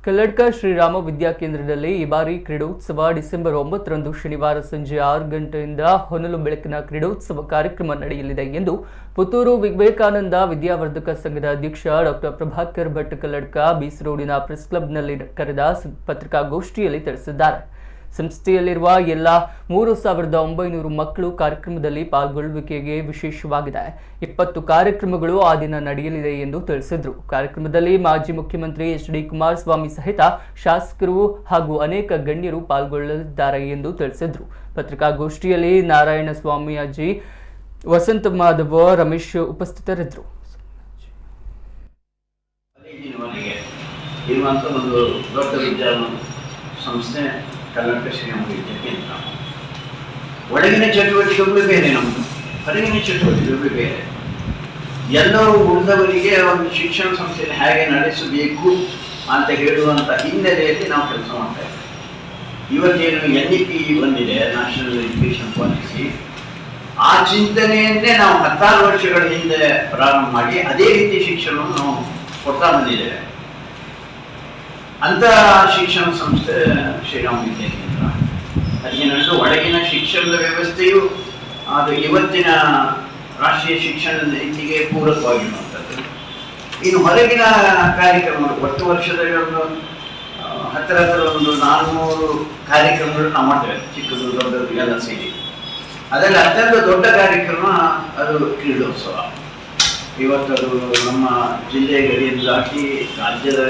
ಕಲ್ಲಡ್ಕ ಶ್ರೀರಾಮ ವಿದ್ಯಾಕೇಂದ್ರದಲ್ಲಿ ಈ ಬಾರಿ ಕ್ರೀಡೋತ್ಸವ ಡಿಸೆಂಬರ್ 9ರಂದು ಶನಿವಾರ ಸಂಜೆ 6 ಗಂಟೆಯಿಂದ ಹೊನಲು ಬೆಳಕಿನ ಕ್ರೀಡೋತ್ಸವ ಕಾರ್ಯಕ್ರಮ ನಡೆಯಲಿದೆ ಎಂದು ಪುತ್ತೂರು ವಿವೇಕಾನಂದ ವಿದ್ಯಾವರ್ಧಕ ಸಂಘದ ಅಧ್ಯಕ್ಷ ಡಾಕ್ಟರ್ ಪ್ರಭಾಕರ್ ಭಟ್ ಕಲ್ಲಡ್ಕ ಬೀಸ್ ರೋಡಿನ ಪ್ರೆಸ್ ಕ್ಲಬ್ನಲ್ಲಿ ಕರೆದ ಪತ್ರಿಕಾಗೋಷ್ಠಿಯಲ್ಲಿ ತಿಳಿಸಿದ್ದಾರೆ. ಸಂಸ್ಥೆಯಲ್ಲಿರುವ ಎಲ್ಲ 3900 ಮಕ್ಕಳು ಕಾರ್ಯಕ್ರಮದಲ್ಲಿ ಪಾಲ್ಗೊಳ್ಳುವಿಕೆಗೆ ವಿಶೇಷವಾಗಿದೆ. 20 ಕಾರ್ಯಕ್ರಮಗಳು ಆ ದಿನ ನಡೆಯಲಿದೆ ಎಂದು ತಿಳಿಸಿದರು. ಕಾರ್ಯಕ್ರಮದಲ್ಲಿ ಮಾಜಿ ಮುಖ್ಯಮಂತ್ರಿ ಎಚ್.ಡಿ. ಕುಮಾರಸ್ವಾಮಿ ಸಹಿತ ಶಾಸಕರು ಹಾಗೂ ಅನೇಕ ಗಣ್ಯರು ಪಾಲ್ಗೊಳ್ಳಲಿದ್ದಾರೆ ಎಂದು ತಿಳಿಸಿದರು. ಪತ್ರಿಕಾಗೋಷ್ಠಿಯಲ್ಲಿ ನಾರಾಯಣ ಸ್ವಾಮಿ ಅಜ್ಜಿ, ವಸಂತ ಮಾಧವ, ರಮೇಶ್ ಉಪಸ್ಥಿತರಿದ್ದರು. ಕಲ್ಲಡ್ಕ ಶ್ರೀರಾಮ ವಿದ್ಯಾಕೇಂದ್ರ ಒಳಗಿನ ಚಟುವಟಿಕೆಗಳು ಬೇರೆ, ನಮ್ಮದು ಹೊರಗಿನ ಚಟುವಟಿಕೆಗಳು ಬೇರೆ. ಎಲ್ಲರೂ ಉಳಿದವರಿಗೆ ಒಂದು ಶಿಕ್ಷಣ ಸಂಸ್ಥೆಯನ್ನು ಹೇಗೆ ನಡೆಸಬೇಕು ಅಂತ ಹೇಳುವಂಥ ಹಿನ್ನೆಲೆಯಲ್ಲಿ ನಾವು ಕೆಲಸ ಮಾಡ್ತಾ ಇದ್ದೇವೆ. ಇವತ್ತೇನು NEP ಬಂದಿದೆ, ನ್ಯಾಷನಲ್ ಎಜುಕೇಷನ್ ಪಾಲಿಸಿ, ಆ ಚಿಂತನೆಯನ್ನೇ ನಾವು 16 ವರ್ಷಗಳ ಹಿಂದೆ ಪ್ರಾರಂಭ ಮಾಡಿ ಅದೇ ರೀತಿ ಶಿಕ್ಷಣವನ್ನು ನಾವು ಕೊಡ್ತಾ ಬಂದಿದ್ದೇವೆ. ಅಂತ ಶಿಕ್ಷಣ ಸಂಸ್ಥೆ ಶ್ರೀರಾಮ ವಿದ್ಯಾಕೇಂದ್ರ. ಅದಕ್ಕೆ ಒಳಗಿನ ಶಿಕ್ಷಣದ ವ್ಯವಸ್ಥೆಯು ಅದು ಇವತ್ತಿನ ರಾಷ್ಟ್ರೀಯ ಶಿಕ್ಷಣ ನೀತಿಗೆ ಪೂರಕವಾಗಿರುವಂಥದ್ದು. ಇನ್ನು ಹೊರಗಿನ ಕಾರ್ಯಕ್ರಮಗಳು ಒಟ್ಟು ವರ್ಷದಲ್ಲಿ ಒಂದು ಹತ್ತಿರ ಒಂದು 400 ಕಾರ್ಯಕ್ರಮಗಳು ನಾವು ಮಾಡ್ತೇವೆ, ಚಿಕ್ಕದು ದೊಡ್ಡದು ಎಲ್ಲ ಸೇರಿ. ಅದರಲ್ಲಿ ಅತ್ಯಂತ ದೊಡ್ಡ ಕಾರ್ಯಕ್ರಮ ಅದು ಕ್ರೀಡೋತ್ಸವ. ಇವತ್ತು ಅದು ನಮ್ಮ ಜಿಲ್ಲೆಯ ಗಡಿಯನ್ನು ದಾಟಿ ರಾಜ್ಯದ